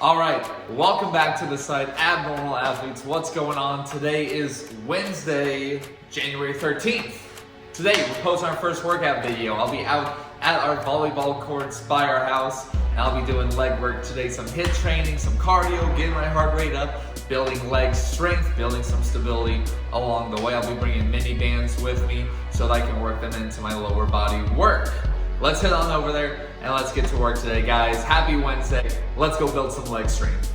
All right, welcome back to the site, Abnormal Athletes. What's going on? Today is Wednesday, January 13th. Today, we're posting our first workout video. I'll be out at our volleyball courts by our house, and I'll be doing leg work today, some HIIT training, some cardio, getting my heart rate up, building leg strength, building some stability along the way. I'll be bringing mini bands with me so that I can work them into my lower body work. Let's head on over there and let's get to work today, guys. Happy Wednesday. Let's go build some leg strength.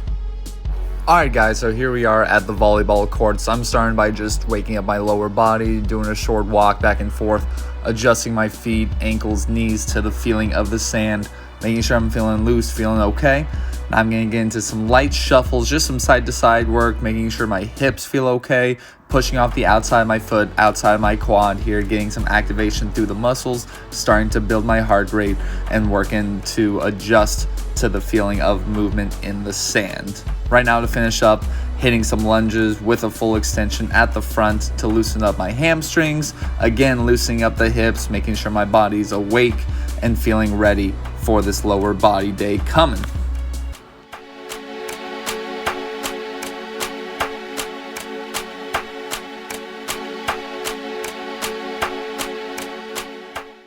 Alright guys, so here we are at the volleyball courts. I'm starting by just waking up my lower body, doing a short walk back and forth, adjusting my feet, ankles, knees to the feeling of the sand, making sure I'm feeling loose, feeling okay. Now I'm going to get into some light shuffles, just some side to side work, making sure my hips feel okay, pushing off the outside of my foot, outside of my quad here, getting some activation through the muscles, starting to build my heart rate and working to adjust to the feeling of movement in the sand. Right now to finish up, hitting some lunges with a full extension at the front to loosen up my hamstrings, again loosening up the hips, making sure my body's awake and feeling ready for this lower body day coming.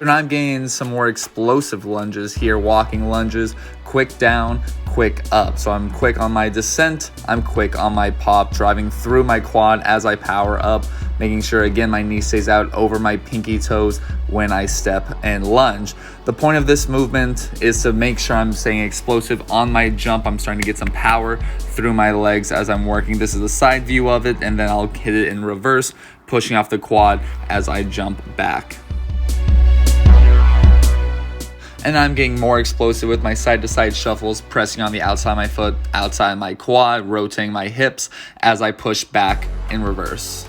And I'm getting some more explosive lunges here, walking lunges, quick down, quick up. So I'm quick on my descent, I'm quick on my pop, driving through my quad as I power up, making sure again my knee stays out over my pinky toes when I step and lunge. The point of this movement is to make sure I'm staying explosive on my jump. I'm starting to get some power through my legs as I'm working. This is the side view of it, and then I'll hit it in reverse, pushing off the quad as I jump back. And I'm getting more explosive with my side-to-side shuffles, pressing on the outside of my foot, outside of my quad, rotating my hips as I push back in reverse.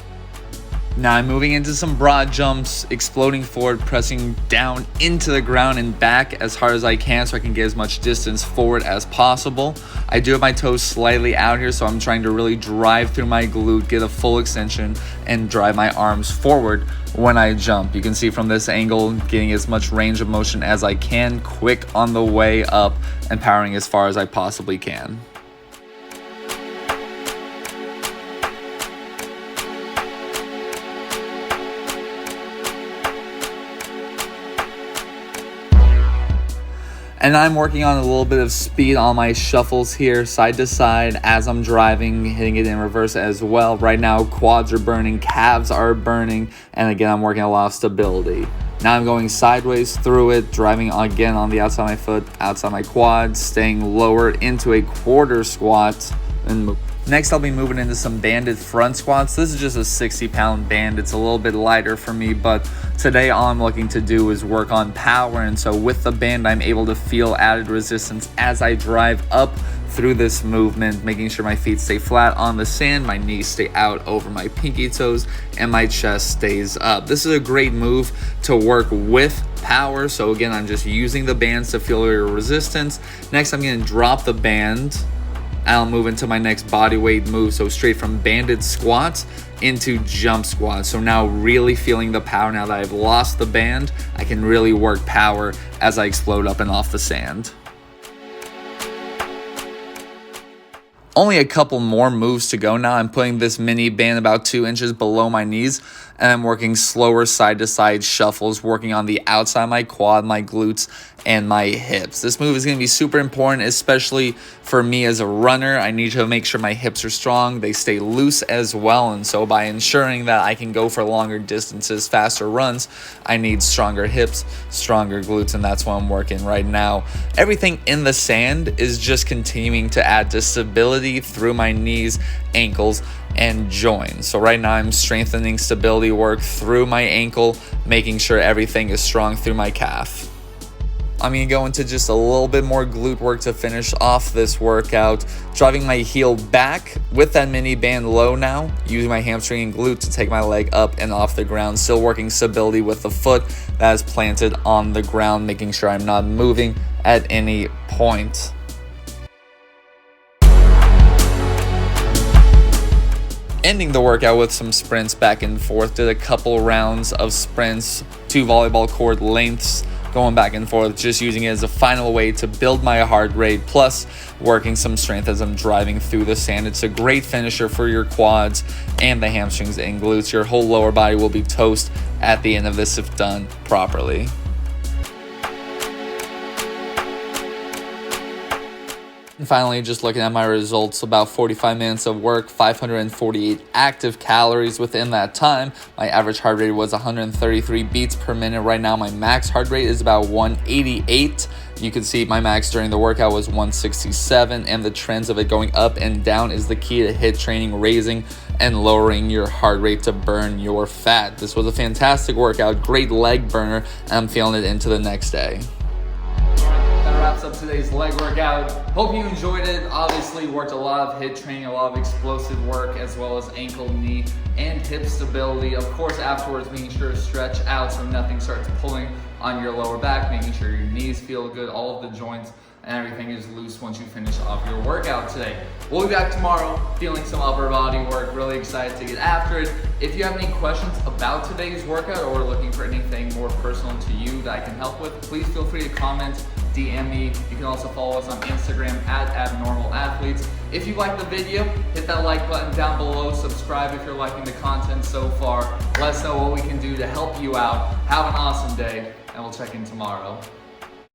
Now I'm moving into some broad jumps, exploding forward, pressing down into the ground and back as hard as I can so I can get as much distance forward as possible. I do have my toes slightly out here, so I'm trying to really drive through my glute, get a full extension, and drive my arms forward when I jump. You can see from this angle, getting as much range of motion as I can, quick on the way up, and powering as far as I possibly can. And I'm working on a little bit of speed on my shuffles here, side to side, as I'm driving, hitting it in reverse as well. Right now, quads are burning, calves are burning, and again, I'm working a lot of stability. Now I'm going sideways through it, driving again on the outside of my foot, outside my quad, staying lower into a quarter squat, and move. Next, I'll be moving into some banded front squats. This is just a 60-pound band. It's a little bit lighter for me, but today all I'm looking to do is work on power. And so with the band, I'm able to feel added resistance as I drive up through this movement, making sure my feet stay flat on the sand, my knees stay out over my pinky toes, and my chest stays up. This is a great move to work with power. So again, I'm just using the bands to feel your resistance. Next, I'm going to drop the band. I'll move into my next body weight move, so straight from banded squats into jump squats. So now really feeling the power. Now that I've lost the band, I can really work power as I explode up and off the sand. Only a couple more moves to go now. I'm putting this mini band about 2 inches below my knees, and I'm working slower side-to-side shuffles, working on the outside of my quad, my glutes, and my hips. This move is going to be super important, especially for me as a runner. I need to make sure my hips are strong, they stay loose as well, and so by ensuring that I can go for longer distances, faster runs, I need stronger hips, stronger glutes, and that's what I'm working right now. Everything in the sand is just continuing to add to stability through my knees, ankles, and joints. So right now I'm strengthening stability work through my ankle, making sure everything is strong through my calf. I'm going to go into just a little bit more glute work to finish off this workout, driving my heel back with that mini band low now, using my hamstring and glute to take my leg up and off the ground, still working stability with the foot that is planted on the ground, making sure I'm not moving at any point. Ending the workout with some sprints back and forth. Did a couple rounds of sprints, 2 volleyball court lengths, going back and forth, just using it as a final way to build my heart rate, plus working some strength as I'm driving through the sand. It's a great finisher for your quads and the hamstrings and glutes. Your whole lower body will be toast at the end of this if done properly. And finally, just looking at my results, about 45 minutes of work, 548 active calories within that time. My average heart rate was 133 beats per minute. Right now, my max heart rate is about 188. You can see my max during the workout was 167, and the trends of it going up and down is the key to HIIT training, raising and lowering your heart rate to burn your fat. This was a fantastic workout, great leg burner, and I'm feeling it into the next day. Wraps up today's leg workout. Hope you enjoyed it. Obviously worked a lot of HIIT training, a lot of explosive work, as well as ankle, knee, and hip stability. Of course, afterwards, making sure to stretch out so nothing starts pulling on your lower back, making sure your knees feel good, all of the joints and everything is loose once you finish off your workout today. We'll be back tomorrow feeling some upper body work. Really excited to get after it. If you have any questions about today's workout or looking for anything more personal to you that I can help with, please feel free to comment, DM me. You can also follow us on Instagram at abnormalathletes. If you like the video, hit that like button down below. Subscribe if you're liking the content so far. Let us know what we can do to help you out. Have an awesome day, and we'll check in tomorrow.